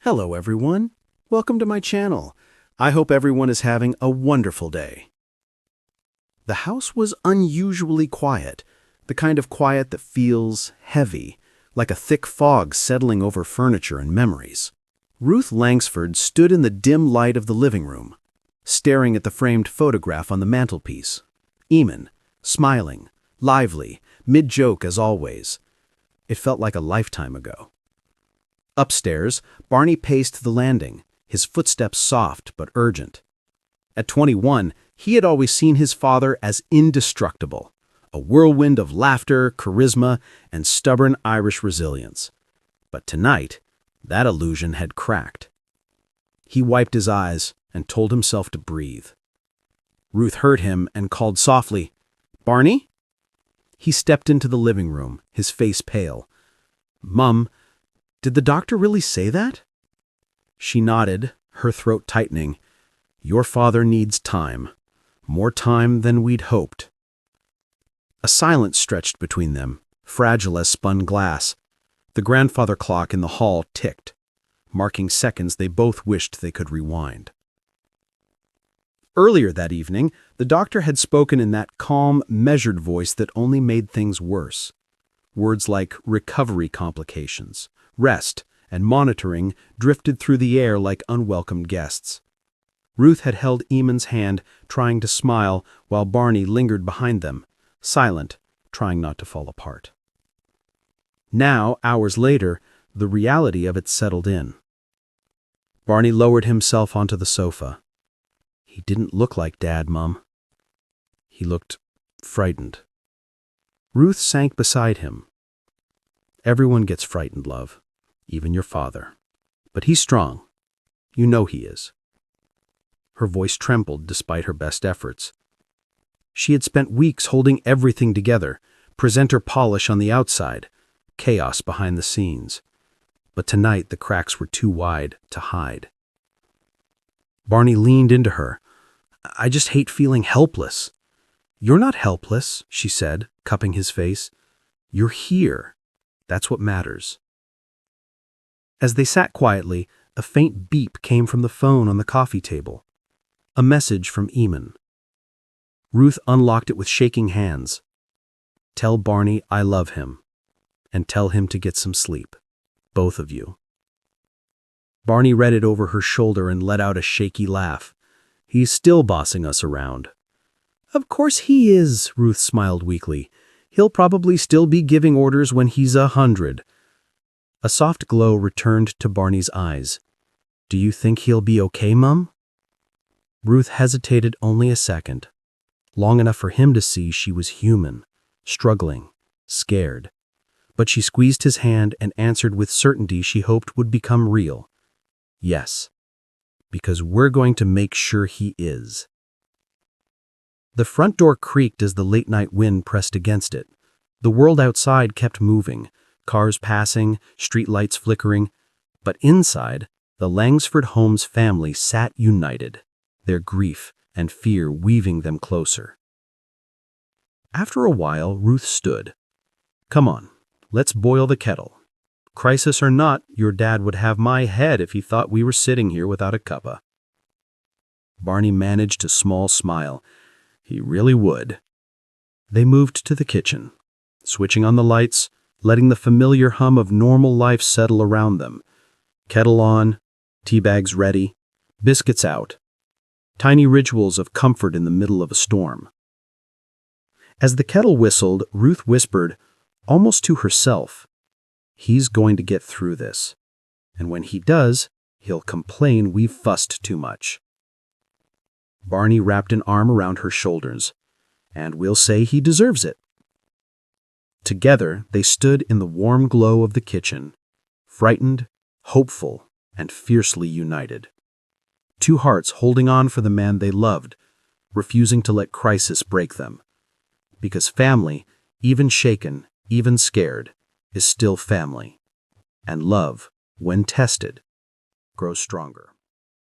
Hello everyone, welcome to my channel. I hope everyone is having a wonderful day. The house was unusually quiet, the kind of quiet that feels heavy, like a thick fog settling over furniture and memories. Ruth Langsford stood in the dim light of the living room, staring at the framed photograph on the mantelpiece. Eamonn, smiling, lively, mid-joke as always. It felt like a lifetime ago. Upstairs, Barney paced the landing, his footsteps soft but urgent. At 21, he had always seen his father as indestructible, a whirlwind of laughter, charisma, and stubborn Irish resilience. But tonight, that illusion had cracked. He wiped his eyes and told himself to breathe. Ruth heard him and called softly, "Barney?" He stepped into the living room, his face pale. "Mum, did the doctor really say that?" She nodded, her throat tightening. "Your father needs time. More time than we'd hoped." A silence stretched between them, fragile as spun glass. The grandfather clock in the hall ticked, marking seconds they both wished they could rewind. Earlier that evening, the doctor had spoken in that calm, measured voice that only made things worse. Words like recovery complications, rest, and monitoring drifted through the air like unwelcomed guests. Ruth had held Eamonn's hand, trying to smile, while Barney lingered behind them, silent, trying not to fall apart. Now, hours later, the reality of it settled in. Barney lowered himself onto the sofa. He didn't look like Dad, Mum. He looked frightened. Ruth sank beside him. "Everyone gets frightened, love, even your father. But he's strong. You know he is." Her voice trembled despite her best efforts. She had spent weeks holding everything together, presenter polish on the outside, chaos behind the scenes. But tonight the cracks were too wide to hide. Barney leaned into her. "I just hate feeling helpless." "You're not helpless," she said, cupping his face. "You're here. That's what matters." As they sat quietly, a faint beep came from the phone on the coffee table. A message from Eamonn. Ruth unlocked it with shaking hands. "Tell Barney I love him, and tell him to get some sleep. Both of you." Barney read it over her shoulder and let out a shaky laugh. "He's still bossing us around." "Of course he is," Ruth smiled weakly. "He'll probably still be giving orders when he's 100. A soft glow returned to Barney's eyes. "Do you think he'll be okay, Mum?" Ruth hesitated only a second, long enough for him to see she was human, struggling, scared. But she squeezed his hand and answered with certainty she hoped would become real. "Yes, because we're going to make sure he is." The front door creaked as the late-night wind pressed against it. The world outside kept moving, cars passing, streetlights flickering. But inside, the Langsford Holmes family sat united, their grief and fear weaving them closer. After a while, Ruth stood. "Come on, let's boil the kettle. Crisis or not, your dad would have my head if he thought we were sitting here without a cuppa." Barney managed a small smile. He really would. They moved to the kitchen, switching on the lights, letting the familiar hum of normal life settle around them. Kettle on, tea bags ready, biscuits out. Tiny rituals of comfort in the middle of a storm. As the kettle whistled, Ruth whispered, almost to herself, "He's going to get through this. And when he does, he'll complain we've fussed too much." Barney wrapped an arm around her shoulders, "And we'll say he deserves it." Together, they stood in the warm glow of the kitchen, frightened, hopeful, and fiercely united. Two hearts holding on for the man they loved, refusing to let crisis break them. Because family, even shaken, even scared, is still family. And love, when tested, grows stronger.